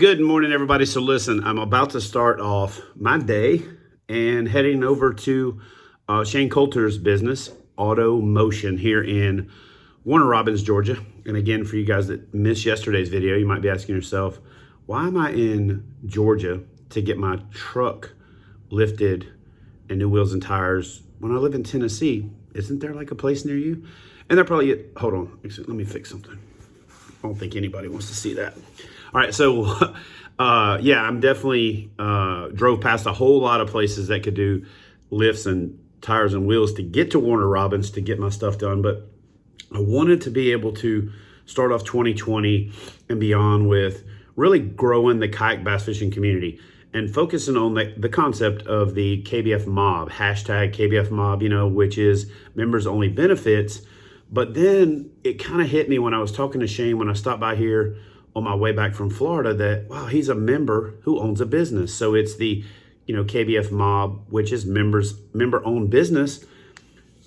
Good morning, everybody. So listen, I'm about to start off my day and heading over to Shane Coulter's business, Automotion, here in Warner Robins, Georgia. And again, for you guys that missed yesterday's video, you might be asking yourself, why am I in Georgia to get my truck lifted and new wheels and tires when I live in Tennessee? Isn't there like a place near you? And they're probably, hold on, let me fix something. I don't think anybody wants to see that. All right, so yeah, I'm definitely drove past a whole lot of places that could do lifts and tires and wheels to get to Warner Robins to get my stuff done. But I wanted to be able to start off 2020 and beyond with really growing the kayak bass fishing community and focusing on the concept of the KBF mob, hashtag KBF mob, which is members only benefits. But then it kind of hit me when I was talking to Shane when I stopped by here on my way back from Florida that, wow, he's a member who owns a business. So it's the, KBF mob, which is member-owned business.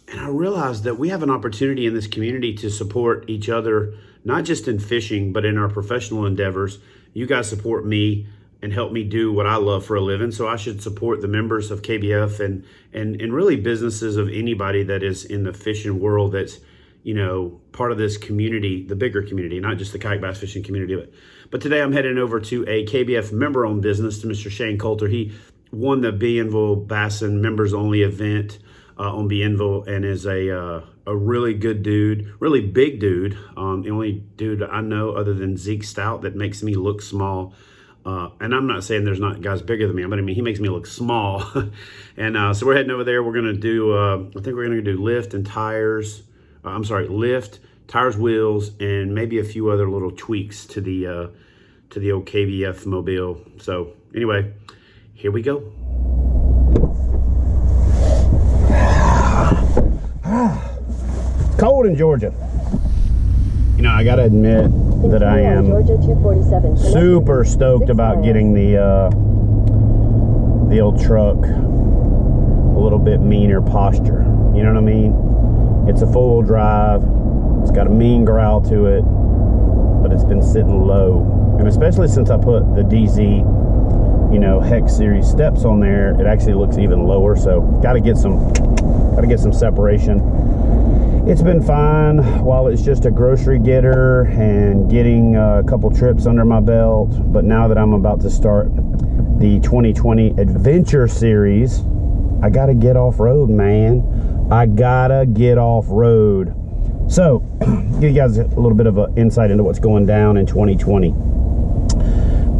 And I realized that we have an opportunity in this community to support each other, not just in fishing, but in our professional endeavors. You guys support me and help me do what I love for a living. So I should support the members of KBF and really businesses of anybody that is in the fishing world that's, part of this community, the bigger community, not just the kayak bass fishing community. But today I'm heading over to a KBF member-owned business, to Mr. Shane Coulter. He won the Bienville Bassin members only event on Bienville and is a really good dude, really big dude. The only dude I know other than Zeke Stout that makes me look small. And I'm not saying there's not guys bigger than me, but I mean, he makes me look small. And so we're heading over there. We're going to do, I think we're going to do lift, tires, wheels, and maybe a few other little tweaks to the old KBF mobile. So anyway, here we go. Cold in Georgia. I gotta admit that I am super stoked about getting the old truck a little bit meaner posture. You know what I mean? It's a four-wheel drive. It's got a mean growl to it, but it's been sitting low. And especially since I put the DZ, Hex Series steps on there, it actually looks even lower. So got to get some separation. It's been fine while it's just a grocery getter and getting a couple trips under my belt. But now that I'm about to start the 2020 Adventure Series, I got to get off-road, man. I gotta get off-road. So, give you guys a little bit of an insight into what's going down in 2020.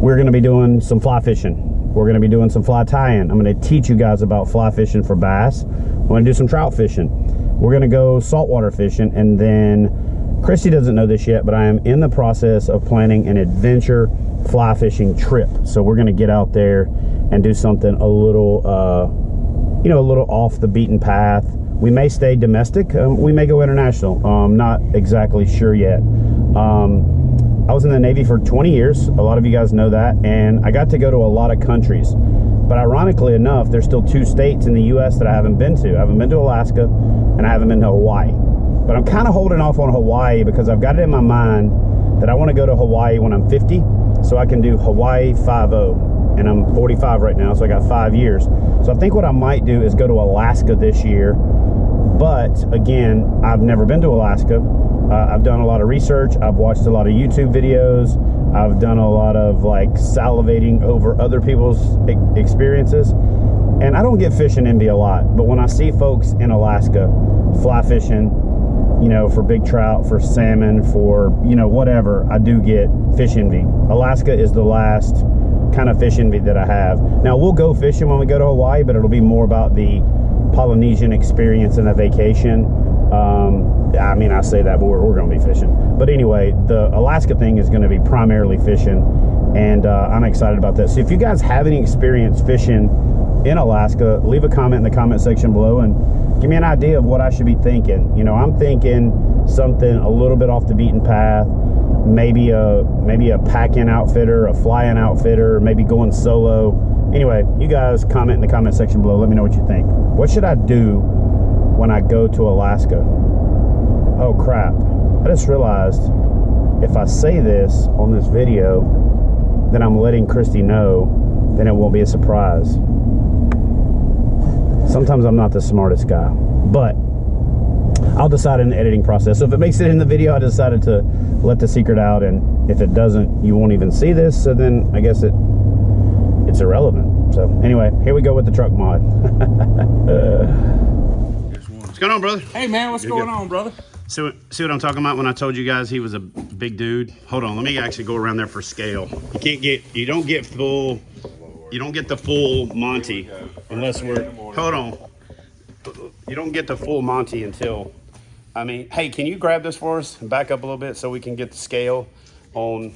We're gonna be doing some fly fishing. We're gonna be doing some fly tying. I'm gonna teach you guys about fly fishing for bass. I'm gonna do some trout fishing. We're gonna go saltwater fishing, and then Christy doesn't know this yet, but I am in the process of planning an adventure fly fishing trip. So we're gonna get out there and do something a little off the beaten path. We may stay domestic. We may go international. Not exactly sure yet. I was in the Navy for 20 years. A lot of you guys know that. And I got to go to a lot of countries. But ironically enough, there's still 2 states in the U.S. that I haven't been to. I haven't been to Alaska, and I haven't been to Hawaii. But I'm kind of holding off on Hawaii because I've got it in my mind that I want to go to Hawaii when I'm 50, so I can do Hawaii 5-0. And I'm 45 right now, so I got 5 years. So I think what I might do is go to Alaska this year. But again, I've never been to Alaska. I've done a lot of research. I've watched a lot of YouTube videos. I've done a lot of salivating over other people's experiences. And I don't get fishing envy a lot. But when I see folks in Alaska fly fishing, for big trout, for salmon, for, whatever, I do get fish envy. Alaska is the last kind of fish envy that I have. Now, we'll go fishing when we go to Hawaii, but it'll be more about the Polynesian experience and a vacation. I say that, but we're going to be fishing. But anyway, the Alaska thing is going to be primarily fishing, and I'm excited about that. So if you guys have any experience fishing in Alaska, leave a comment in the comment section below and give me an idea of what I should be thinking. I'm thinking something a little bit off the beaten path, maybe a pack-in outfitter, a fly-in outfitter, maybe going solo. Anyway, you guys comment in the comment section below. Let me know what you think. What should I do when I go to Alaska? Oh crap, I just realized if I say this on this video, that I'm letting Christy know, then it won't be a surprise. Sometimes I'm not the smartest guy, but I'll decide in the editing process. So if it makes it in the video, I decided to let the secret out, and if it doesn't, you won't even see this, so then I guess it's irrelevant. So anyway, here we go with the truck mod. What's going on, brother? Hey man, what's going on, brother? So see what I'm talking about when I told you guys he was a big dude? Hold on, let me actually go around there for scale. You don't get the full Monty unless hold on. You don't get the full Monty until, I mean, hey, can you grab this for us and back up a little bit so we can get the scale on,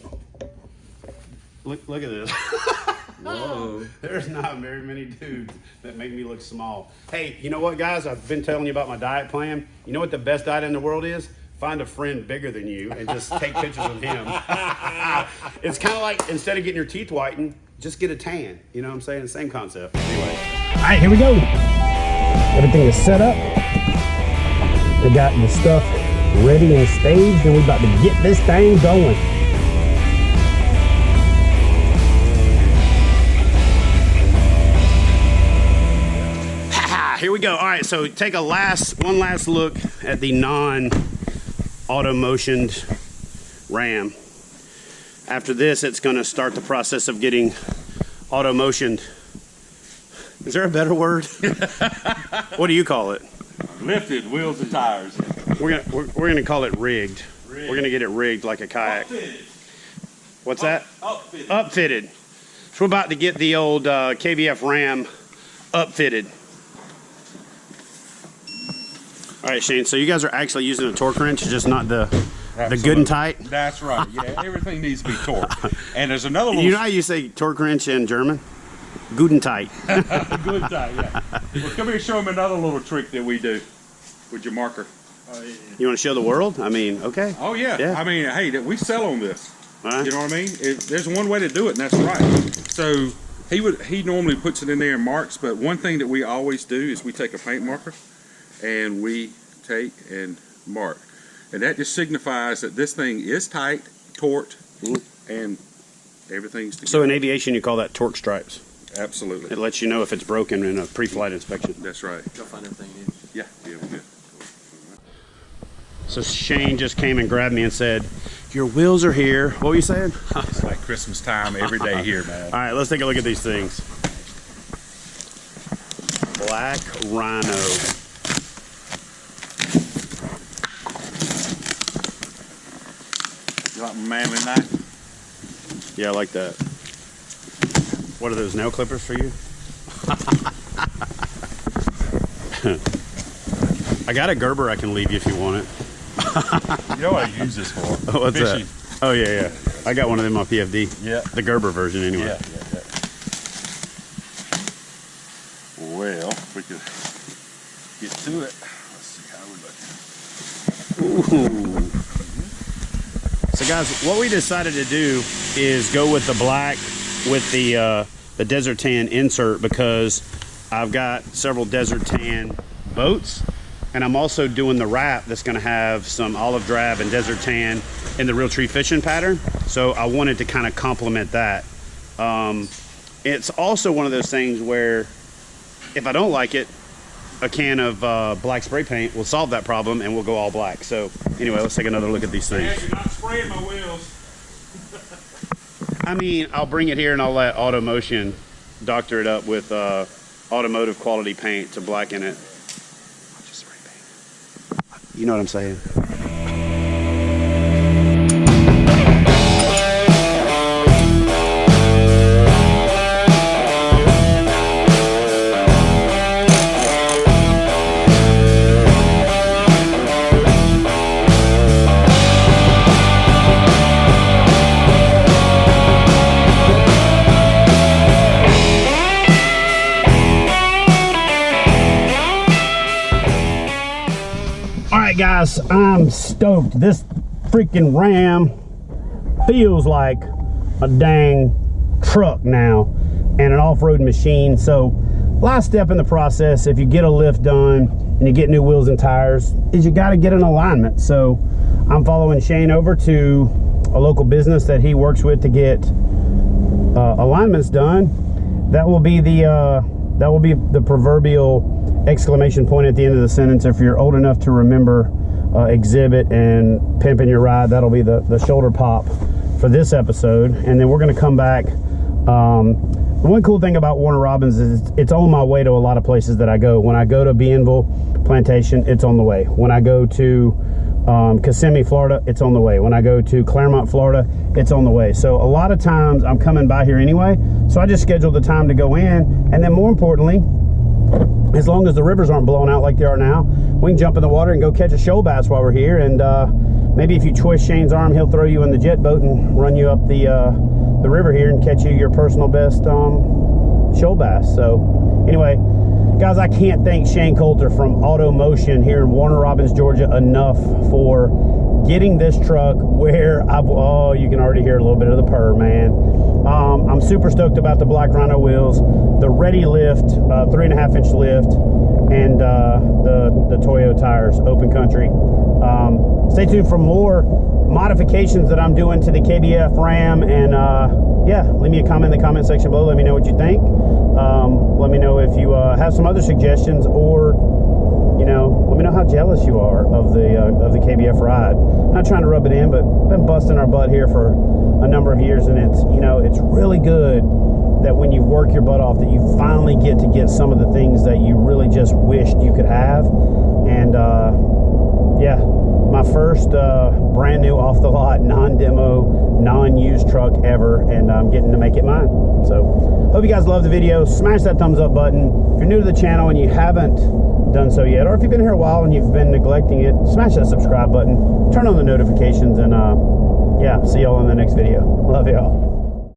look at this. Whoa. There's not very many dudes that make me look small. Hey, you know what, guys? I've been telling you about my diet plan. You know what the best diet in the world is? Find a friend bigger than you and just take pictures of him. It's kind of like, instead of getting your teeth whitened, just get a tan. You know what I'm saying? The same concept. Anyway. All right, here we go. Everything is set up. We got the stuff ready and staged, and we're about to get this thing going. Here we go. All right, so take one last look at the non-automotioned Ram. After this, it's going to start the process of getting automotioned. Is there a better word? What do you call it? Lifted, wheels and tires. We're gonna call it rigged. We're gonna get it rigged like a kayak. Upfitted. What's that? Upfitted. Upfitted. So we're about to get the old KBF Ram upfitted. All right, Shane, so you guys are actually using a torque wrench, just not the good and tight? That's right, yeah, everything needs to be torqued. And there's another little... You know how you say torque wrench in German? Good and tight. Good and tight, yeah. Well, come here and show them another little trick that we do with your marker. You want to show the world? I mean, okay. Oh, yeah. I mean, hey, we sell on this. Right. You know what I mean? There's one way to do it, and that's right. So he normally puts it in there and marks, but one thing that we always do is we take a paint marker and we take and mark. And that just signifies that this thing is tight, torqued, and everything's together. So in aviation, you call that torque stripes. Absolutely. It lets you know if it's broken in a pre-flight inspection. That's right. Go find everything you need. Yeah, we're good. So Shane just came and grabbed me and said, your wheels are here. What were you saying? It's like Christmas time every day here, man. All right, let's take a look at these things. Black Rhino. You like my manly knife? Yeah, I like that. What are those, nail clippers for you? I got a Gerber I can leave you if you want it. You know what I use this for? Oh, what's fishing. that? Oh, yeah. I got one of them on PFD. Yeah. The Gerber version, anyway. Yeah. Well, if we could get to it. Let's see how we look. Ooh. So, guys, what we decided to do is go with the black with the desert tan insert, because I've got several desert tan boats, and I'm also doing the wrap that's going to have some olive drab and desert tan in the real tree fishing pattern. So I wanted to kind of complement that. It's also one of those things where if I don't like it, a can of black spray paint will solve that problem, and we'll go all black. So anyway, let's take another look at these things. Yeah, you're not spraying my wheels. I mean, I'll bring it here and I'll let Automotion doctor it up with automotive quality paint to blacken it. I'll just spray paint. You know what I'm saying? Guys, I'm stoked. This freaking Ram feels like a dang truck now and an off-road machine. So last step in the process, if you get a lift done and you get new wheels and tires, is you got to get an alignment. So I'm following Shane over to a local business that he works with to get alignment's done, that will be the proverbial exclamation point at the end of the sentence. If you're old enough to remember exhibit and pimping your ride, that'll be the shoulder pop for this episode. And then we're going to come back. The one cool thing about Warner Robins is it's on my way to a lot of places that I go. When I go to Bienville Plantation, it's on the way. When I go to Kissimmee, Florida, it's on the way. When I go to Claremont, Florida, it's on the way. So a lot of times I'm coming by here anyway, so I just schedule the time to go in. And then more importantly, as long as the rivers aren't blowing out like they are now, we can jump in the water and go catch a shoal bass while we're here. And maybe if you twist Shane's arm, he'll throw you in the jet boat and run you up the river here and catch you your personal best shoal bass. So anyway, guys, I can't thank Shane Coulter from Automotion here in Warner Robins, Georgia enough for getting this truck where oh, you can already hear a little bit of the purr, man. I'm super stoked about the Black Rhino wheels, the Ready Lift 3.5-inch lift, and the Toyo tires, open country. Stay tuned for more modifications that I'm doing to the KBF Ram, and yeah, leave me a comment in the comment section below. Let me know what you think. Let me know if you have some other suggestions, or you know, let me know how jealous you are of the KBF ride. I'm not trying to rub it in, but been busting our butt here for a number of years, and it's, you know, it's really good that when you work your butt off, that you finally get to get some of the things that you really just wished you could have. And yeah, my first brand new off the lot, non-demo, non-used truck ever, and I'm getting to make it mine. So hope you guys love the video. Smash that thumbs up button. If you're new to the channel and you haven't done so yet, or if you've been here a while and you've been neglecting it, smash that subscribe button, turn on the notifications, and yeah, see y'all in the next video. Love y'all.